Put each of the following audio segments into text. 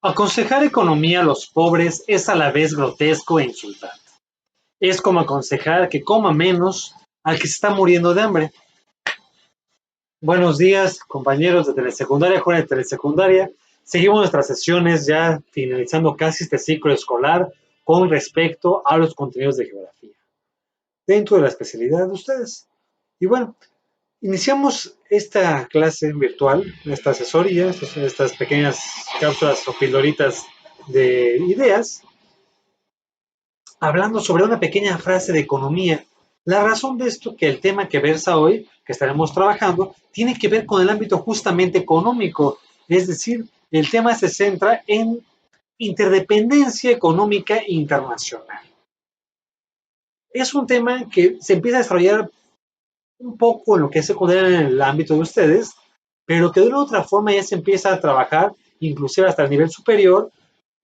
Aconsejar economía a los pobres es a la vez grotesco e insultante. Es como aconsejar que coma menos al que se está muriendo de hambre. Buenos días, compañeros de telesecundaria, jóvenes de telesecundaria. Seguimos nuestras sesiones ya finalizando casi este ciclo escolar con respecto a los contenidos de geografía, dentro de la especialidad de ustedes. Y bueno, iniciamos esta clase virtual, esta asesoría, estas pequeñas cápsulas o pildoritas de ideas, hablando sobre una pequeña frase de economía. La razón de esto que el tema que versa hoy, que estaremos trabajando, tiene que ver con el ámbito justamente económico, es decir, el tema se centra en interdependencia económica internacional. Es un tema que se empieza a desarrollar un poco en lo que es secundaria en el ámbito de ustedes, pero que de una u otra forma ya se empieza a trabajar, inclusive hasta el nivel superior,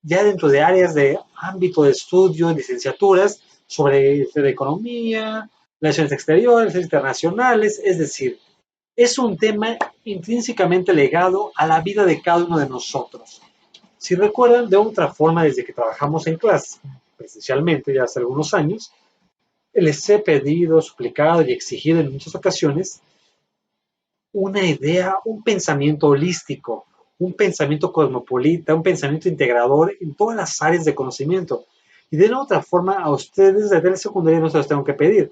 ya dentro de áreas de ámbito de estudio, licenciaturas, sobre de economía, relaciones exteriores, internacionales, es decir, es un tema intrínsecamente legado a la vida de cada uno de nosotros. Si recuerdan, de otra forma, desde que trabajamos en clase, presencialmente ya hace algunos años, les he pedido, suplicado y exigido en muchas ocasiones una idea, un pensamiento holístico, un pensamiento cosmopolita, un pensamiento integrador en todas las áreas de conocimiento. Y de una otra forma, a ustedes desde la secundaria no se los tengo que pedir.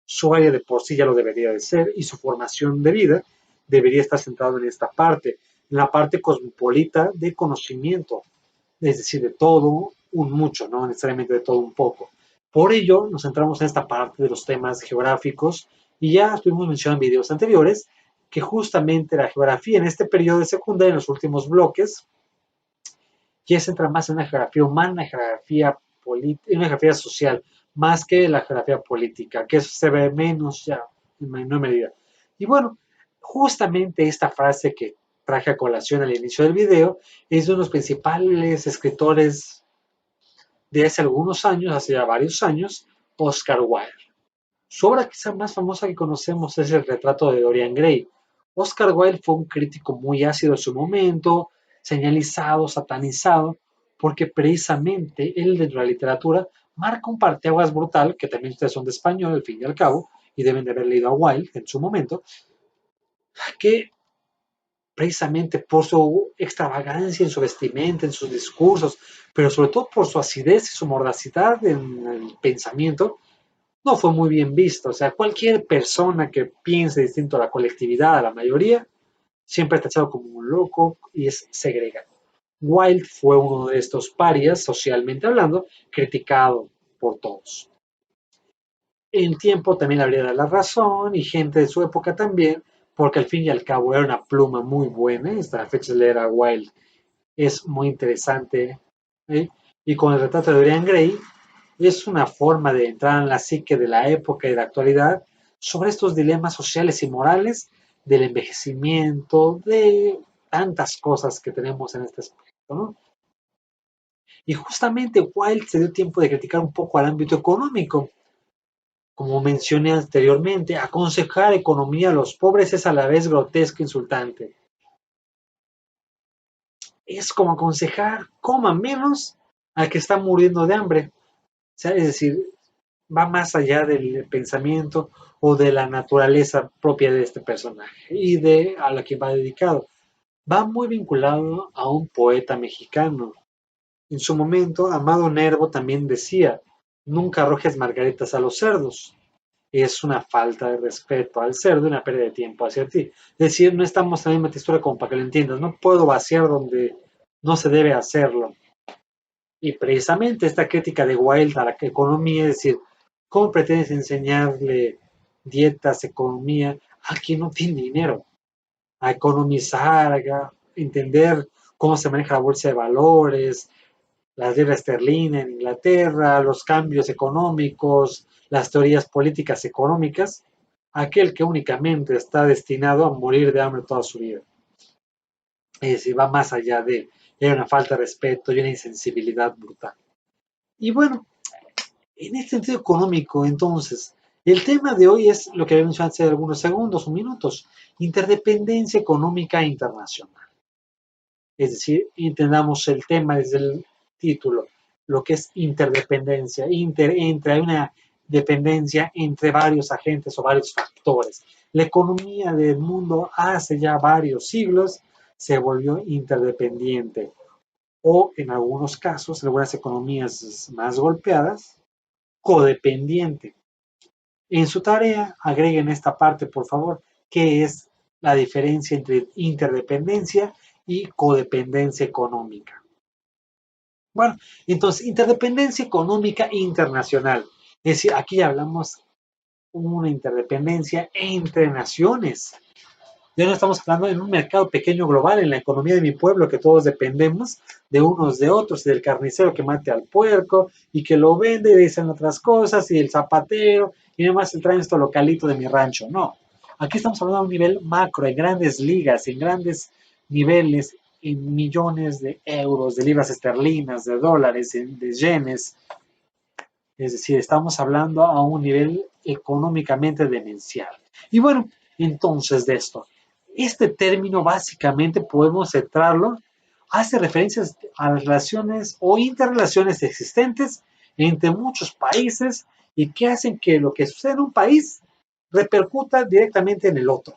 Su área de por sí ya lo debería de ser y su formación de vida debería estar centrado en esta parte, en la parte cosmopolita de conocimiento, es decir, de todo un mucho, no necesariamente de todo un poco. Por ello, nos centramos en esta parte de los temas geográficos y ya estuvimos mencionando en videos anteriores que justamente la geografía en este periodo de secundaria, en los últimos bloques, ya se centra más en una geografía humana, una geografía social, más que la geografía política, que eso se ve menos ya en menor medida. Y bueno, justamente esta frase que traje a colación al inicio del video es de uno de los principales escritores de hace algunos años, hace ya varios años, Oscar Wilde. Su obra quizá más famosa que conocemos es el retrato de Dorian Gray. Oscar Wilde fue un crítico muy ácido en su momento, señalizado, satanizado, porque precisamente él dentro de la literatura marca un parteaguas brutal, que también ustedes son de español al fin y al cabo, y deben de haber leído a Wilde en su momento, que precisamente por su extravagancia en su vestimenta, en sus discursos, pero sobre todo por su acidez y su mordacidad en el pensamiento, no fue muy bien visto. O sea, cualquier persona que piense distinto a la colectividad, a la mayoría, siempre es tachado como un loco y es segregado. Wilde fue uno de estos parias, socialmente hablando, criticado por todos. En tiempo también le habría dado la razón y gente de su época también, porque al fin y al cabo era una pluma muy buena. Hasta la fecha leer a Wilde es muy interesante. ¿Eh? Y con el retrato de Dorian Gray es una forma de entrar en la psique de la época y de la actualidad sobre estos dilemas sociales y morales del envejecimiento, de tantas cosas que tenemos en este aspecto, ¿no? Y justamente Wilde se dio tiempo de criticar un poco al ámbito económico. Como mencioné anteriormente, aconsejar economía a los pobres es a la vez grotesco e insultante. Es como aconsejar coma menos al que está muriendo de hambre. O sea, es decir, va más allá del pensamiento o de la naturaleza propia de este personaje y de a la que va dedicado. Va muy vinculado a un poeta mexicano. En su momento, Amado Nervo también decía, nunca arrojes margaritas a los cerdos. Es una falta de respeto al cerdo y una pérdida de tiempo hacia ti. Es decir, no estamos en la misma textura como para que lo entiendas. No puedo vaciar donde no se debe hacerlo. Y precisamente esta crítica de Wilde a la economía, es decir, ¿cómo pretendes enseñarle dietas, economía a quien no tiene dinero? A economizar, a entender cómo se maneja la bolsa de valores, la libra esterlina en Inglaterra, los cambios económicos, las teorías políticas económicas, aquel que únicamente está destinado a morir de hambre toda su vida. Es decir, va más allá de, hay una falta de respeto y una insensibilidad brutal. Y bueno, en este sentido económico, entonces, el tema de hoy es lo que había mencionado hace algunos segundos o minutos, interdependencia económica internacional. Es decir, entendamos el tema desde el título, lo que es interdependencia. Hay una dependencia entre varios agentes o varios factores. La economía del mundo hace ya varios siglos se volvió interdependiente o en algunos casos, algunas economías más golpeadas, codependiente. En su tarea, agreguen esta parte, por favor, que es la diferencia entre interdependencia y codependencia económica. Bueno, entonces, interdependencia económica internacional. Es decir, aquí hablamos una interdependencia entre naciones. Ya no estamos hablando en un mercado pequeño global, en la economía de mi pueblo, que todos dependemos de unos de otros, y del carnicero que mate al puerco y que lo vende y dicen otras cosas, y el zapatero, y además el tránsito localito de mi rancho. No, aquí estamos hablando a un nivel macro, en grandes ligas, en grandes niveles, en millones de euros, de libras esterlinas, de dólares, de yenes. Es decir, estamos hablando a un nivel económicamente demencial. Y bueno, entonces de esto, este término básicamente podemos centrarlo, hace referencias a las relaciones o interrelaciones existentes entre muchos países y que hacen que lo que sucede en un país repercuta directamente en el otro.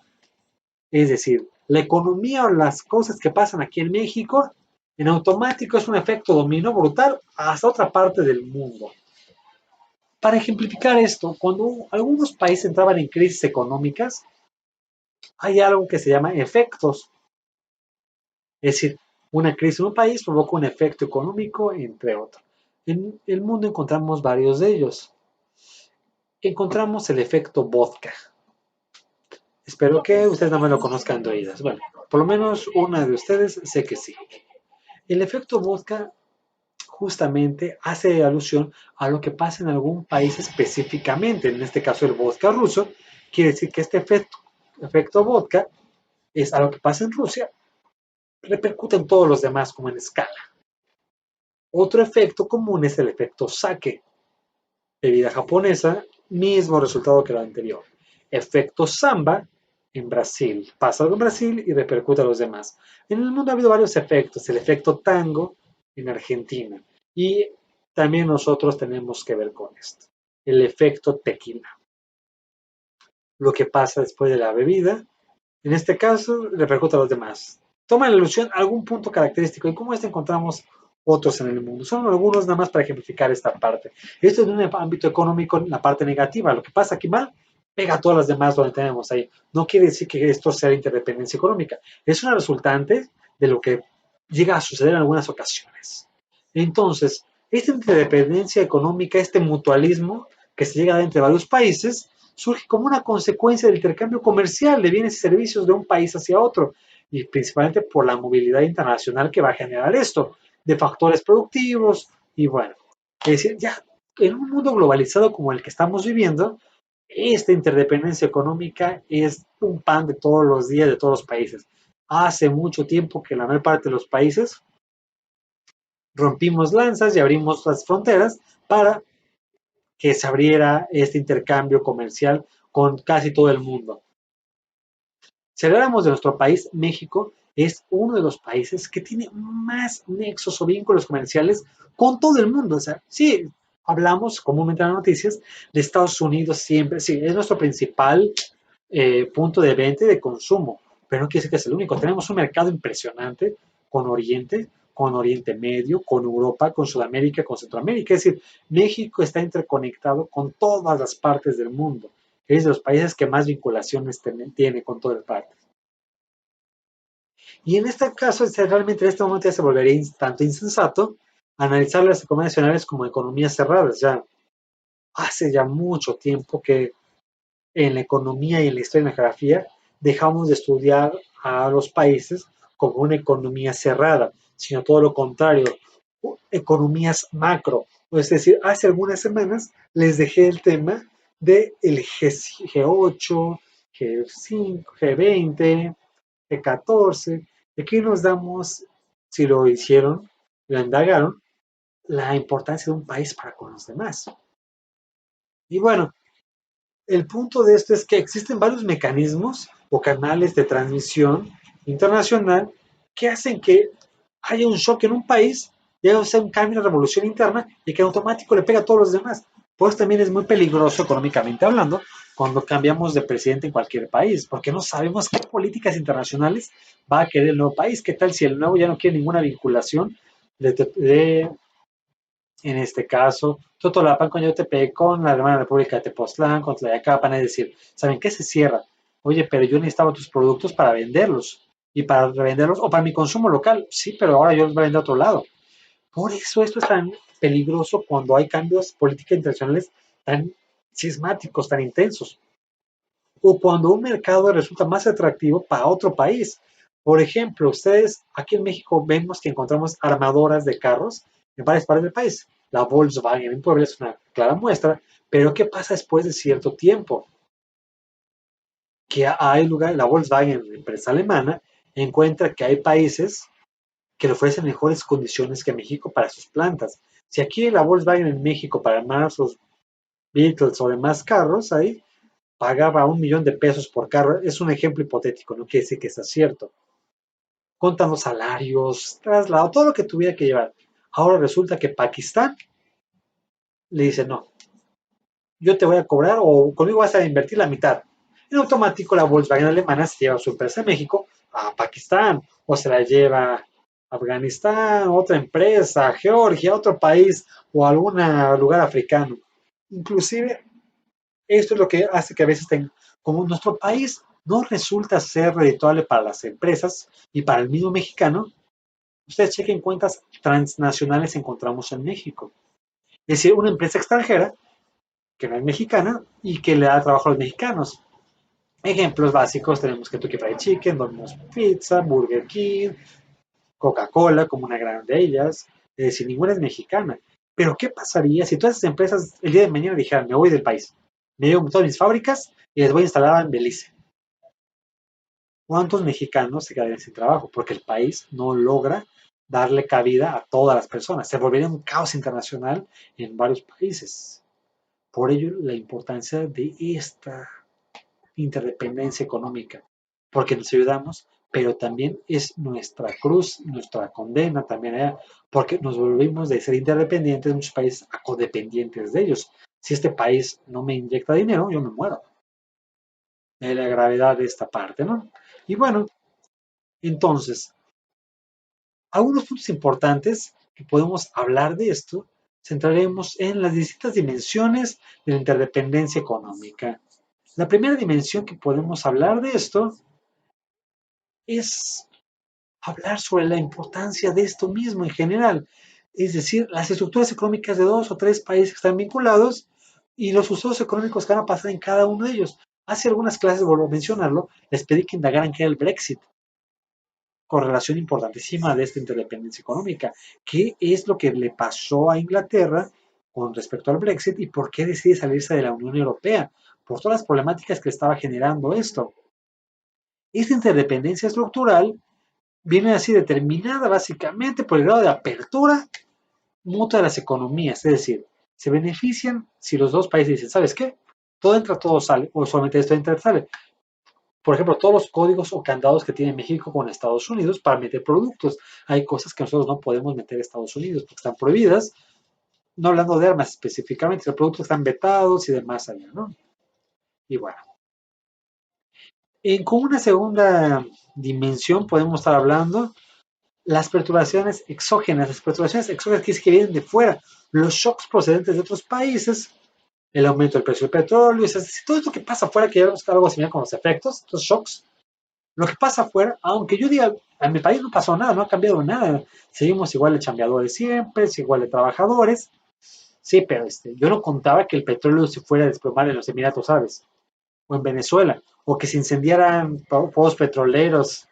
Es decir, la economía o las cosas que pasan aquí en México, en automático es un efecto dominó brutal hasta otra parte del mundo. Para ejemplificar esto, cuando algunos países entraban en crisis económicas, hay algo que se llama efectos. Es decir, una crisis en un país provoca un efecto económico, entre otros. En el mundo encontramos varios de ellos. Encontramos el efecto vodka. Espero que ustedes no me lo conozcan de oídas. Bueno, por lo menos una de ustedes sé que sí. El efecto vodka justamente hace alusión a lo que pasa en algún país específicamente, en este caso el vodka ruso, quiere decir que este efecto vodka es a lo que pasa en Rusia, repercute en todos los demás como en escala. Otro efecto común es el efecto sake, bebida japonesa, mismo resultado que lo anterior. Efecto samba en Brasil, pasa algo en Brasil y repercute a los demás. En el mundo ha habido varios efectos, el efecto tango en Argentina, y también nosotros tenemos que ver con esto. El efecto tequila, lo que pasa después de la bebida, en este caso repercute a los demás. Toma la ilusión algún punto característico y como este encontramos otros en el mundo. Son algunos nada más para ejemplificar esta parte. Esto es en un ámbito económico, la parte negativa. Lo que pasa aquí mal, pega a todas las demás donde tenemos ahí. No quiere decir que esto sea interdependencia económica. Es una resultante de lo que llega a suceder en algunas ocasiones. Entonces, esta interdependencia económica, este mutualismo que se llega a dar entre varios países, surge como una consecuencia del intercambio comercial de bienes y servicios de un país hacia otro, y principalmente por la movilidad internacional que va a generar esto, de factores productivos, y bueno, es decir, ya en un mundo globalizado como el que estamos viviendo, esta interdependencia económica es un pan de todos los días de todos los países. Hace mucho tiempo que la mayor parte de los países rompimos lanzas y abrimos las fronteras para que se abriera este intercambio comercial con casi todo el mundo. Si habláramos de nuestro país, México es uno de los países que tiene más nexos o vínculos comerciales con todo el mundo. O sea, sí, hablamos comúnmente en las noticias de Estados Unidos siempre, sí, es nuestro principal punto de venta y de consumo, pero no quiere decir que es el único. Tenemos un mercado impresionante con Oriente Medio, con Europa, con Sudamérica, con Centroamérica. Es decir, México está interconectado con todas las partes del mundo. Es de los países que más vinculaciones tiene con todas las partes. Y en este caso, realmente en este momento ya se volvería tanto insensato analizar las economías nacionales como economías cerradas. Ya hace ya mucho tiempo que en la economía y en la historia y en la geografía dejamos de estudiar a los países como una economía cerrada, sino todo lo contrario, economías macro. Es decir, hace algunas semanas les dejé el tema del G8, G5, G20, G14. Aquí nos damos, si lo hicieron, lo indagaron, la importancia de un país para con los demás. Y bueno, el punto de esto es que existen varios mecanismos o canales de transmisión internacional que hacen que haya un shock en un país, llega a ser un cambio, una revolución interna y que en automático le pega a todos los demás. Pues también es muy peligroso económicamente hablando cuando cambiamos de presidente en cualquier país, porque no sabemos qué políticas internacionales va a querer el nuevo país. ¿Qué tal si el nuevo ya no quiere ninguna vinculación de en este caso, Totolapan con Yautepec, con la hermana República de Tepoztlán, con Tlayacapan, es decir, ¿saben qué se cierra? Oye, pero yo necesitaba tus productos para venderlos y para revenderlos o para mi consumo local. Sí, pero ahora yo los voy a vender a otro lado. Por eso esto es tan peligroso cuando hay cambios políticos internacionales tan sismáticos, tan intensos, o cuando un mercado resulta más atractivo para otro país. Por ejemplo, ustedes aquí en México vemos que encontramos armadoras de carros en varias partes del país. La Volkswagen en Puebla es una clara muestra, pero ¿qué pasa después de cierto tiempo? Que hay lugar, la Volkswagen, la empresa alemana, encuentra que hay países que le ofrecen mejores condiciones que México para sus plantas. Si aquí la Volkswagen en México para armar sus Beatles o demás carros, ahí pagaba 1 millón de pesos por carro. Es un ejemplo hipotético, no quiere decir que sea cierto. Contando salarios, traslado, todo lo que tuviera que llevar. Ahora resulta que Pakistán le dice, no, yo te voy a cobrar o conmigo vas a invertir la mitad. En automático la Volkswagen alemana se lleva su empresa de México a Pakistán o se la lleva a Afganistán, otra empresa, Georgia, otro país o algún lugar africano. Inclusive esto es lo que hace que a veces como nuestro país no resulta ser redituable para las empresas y para el mismo mexicano, ustedes chequen cuántas transnacionales encontramos en México. Es decir, una empresa extranjera que no es mexicana y que le da trabajo a los mexicanos. Ejemplos básicos tenemos Kentucky Fried Chicken, Domino's Pizza, Burger King, Coca-Cola como una gran de ellas, es decir, ninguna es mexicana. Pero ¿qué pasaría si todas esas empresas el día de mañana dijeran, me voy del país, me llevo todas mis fábricas y les voy a instalar en Belice? ¿Cuántos mexicanos se quedarían sin trabajo? Porque el país no logra darle cabida a todas las personas. Se volvería un caos internacional en varios países. Por ello, la importancia de esta interdependencia económica, porque nos ayudamos, pero también es nuestra cruz, nuestra condena también, porque nos volvimos de ser interdependientes de muchos países a codependientes de ellos. Si este país no me inyecta dinero, yo me muero. De la gravedad de esta parte, ¿no? Y bueno, entonces, algunos puntos importantes que podemos hablar de esto, centraremos en las distintas dimensiones de la interdependencia económica. La primera dimensión que podemos hablar de esto es hablar sobre la importancia de esto mismo en general, es decir, las estructuras económicas de 2 o 3 países que están vinculados y los usos económicos que van a pasar en cada uno de ellos. Hace algunas clases, vuelvo a mencionarlo, les pedí que indagaran qué era el Brexit, correlación importantísima de esta interdependencia económica. ¿Qué es lo que le pasó a Inglaterra con respecto al Brexit y por qué decide salirse de la Unión Europea? Por todas las problemáticas que estaba generando esto. Esta interdependencia estructural viene así determinada básicamente por el grado de apertura mutua de las economías, es decir, se benefician si los dos países dicen, ¿sabes qué? Todo entra, todo sale, o solamente esto entra, sale. Por ejemplo, todos los códigos o candados que tiene México con Estados Unidos para meter productos. Hay cosas que nosotros no podemos meter a Estados Unidos porque están prohibidas, no hablando de armas específicamente, los productos están vetados y demás allá, ¿no? Y bueno, con una segunda dimensión podemos estar hablando las perturbaciones exógenas. Las perturbaciones exógenas que vienen de fuera, los shocks procedentes de otros países, el aumento del precio del petróleo, es decir, todo esto que pasa afuera, que ya vemos algo similar con los efectos, estos shocks, lo que pasa afuera, aunque yo diga, en mi país no pasó nada, no ha cambiado nada, seguimos igual de chambeadores siempre, igual de trabajadores, sí, pero yo no contaba que el petróleo se fuera a desplomar en los Emiratos Árabes, o en Venezuela, o que se incendiaran pozos petroleros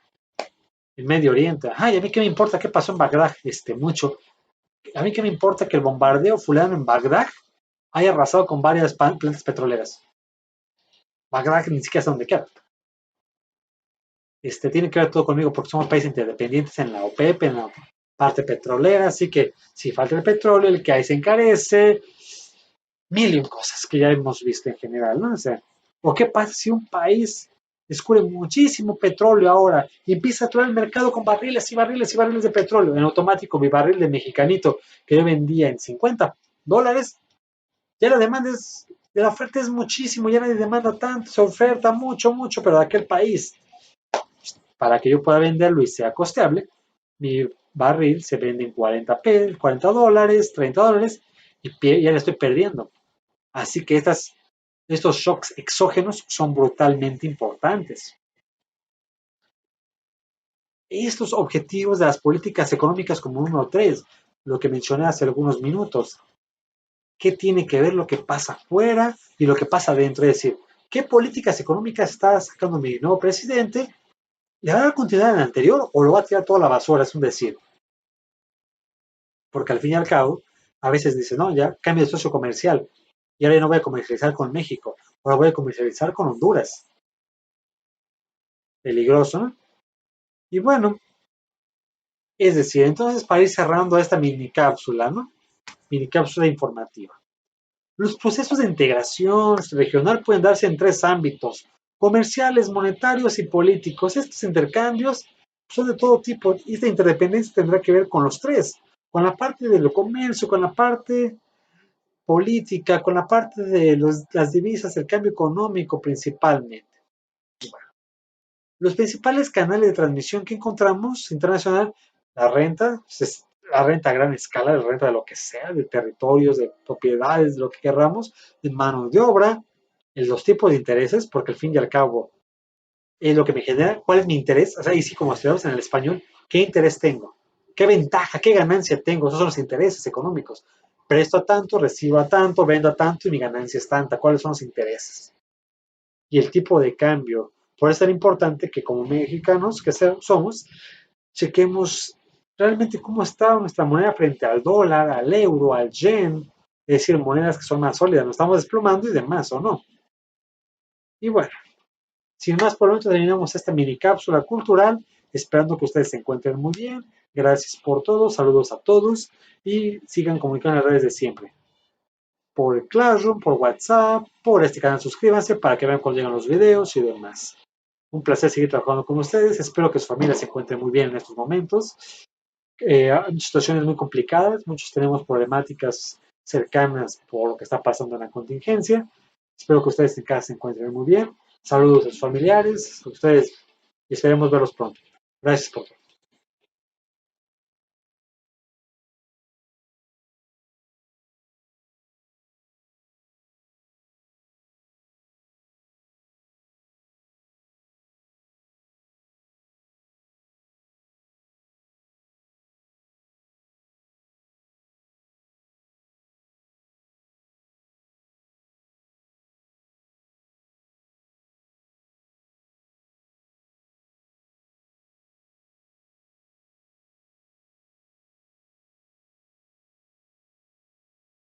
en Medio Oriente. Ay, a mí qué me importa qué pasó en Bagdad, mucho. A mí qué me importa que el bombardeo fulano en Bagdad haya arrasado con varias plantas petroleras. Bagdad ni siquiera sé dónde queda. Tiene que ver todo conmigo porque somos países interdependientes en la OPEP, en la parte petrolera, así que si falta el petróleo, el que hay se encarece, mil y un cosas que ya hemos visto en general, ¿no? O sea, ¿o qué pasa si un país descubre muchísimo petróleo ahora y empieza a traer el mercado con barriles y barriles y barriles de petróleo. En automático, mi barril de mexicanito que yo vendía en $50, ya la demanda es, la oferta es muchísimo, ya nadie demanda tanto, se oferta mucho, mucho, pero de aquel país, para que yo pueda venderlo y sea costeable, mi barril se vende en $40, $30 y ya le estoy perdiendo. Así que estos shocks exógenos son brutalmente importantes. Estos objetivos de las políticas económicas como 1 o 3, lo que mencioné hace algunos minutos, ¿qué tiene que ver lo que pasa afuera y lo que pasa adentro? Es decir, ¿qué políticas económicas está sacando mi nuevo presidente? ¿Le va a dar continuidad en el anterior o lo va a tirar toda la basura? Es un decir. Porque al fin y al cabo, a veces dice, no, ya cambio de socio comercial y ahora ya no voy a comercializar con México, ahora voy a comercializar con Honduras. Peligroso, ¿no? Y bueno, es decir, entonces para ir cerrando esta mini cápsula, ¿no? Mini cápsula informativa. Los procesos de integración regional pueden darse en 3 ámbitos: comerciales, monetarios y políticos. Estos intercambios son de todo tipo y esta interdependencia tendrá que ver con los tres, con la parte de lo comercio, con la parte política, con la parte de las divisas, el cambio económico principalmente. Los principales canales de transmisión que encontramos internacional, la renta, pues la renta a gran escala, la renta de lo que sea, de territorios, de propiedades, de lo que queramos, de mano de obra, en los tipos de intereses, porque al fin y al cabo es lo que me genera, cuál es mi interés, o sea, y sí, como estudiamos en el español, ¿qué interés tengo? ¿Qué ventaja, qué ganancia tengo? Esos son los intereses económicos. Presto a tanto, recibo a tanto, vendo a tanto y mi ganancia es tanta. ¿Cuáles son los intereses? Y el tipo de cambio. Por eso es tan importante que como mexicanos que somos, chequemos realmente cómo está nuestra moneda frente al dólar, al euro, al yen, es decir, monedas que son más sólidas, nos estamos desplomando y demás, ¿o no? Y bueno, sin más por lo tanto terminamos esta mini cápsula cultural, esperando que ustedes se encuentren muy bien. Gracias por todo, saludos a todos y sigan comunicando en las redes de siempre. Por Classroom, por WhatsApp, por este canal suscríbanse para que vean cuando llegan los videos y demás. Un placer seguir trabajando con ustedes. Espero que su familia se encuentre muy bien en estos momentos. Hay situaciones muy complicadas. Muchos tenemos problemáticas cercanas por lo que está pasando en la contingencia. Espero que ustedes en casa se encuentren muy bien. Saludos a sus familiares, a ustedes y esperemos verlos pronto. Gracias por todo.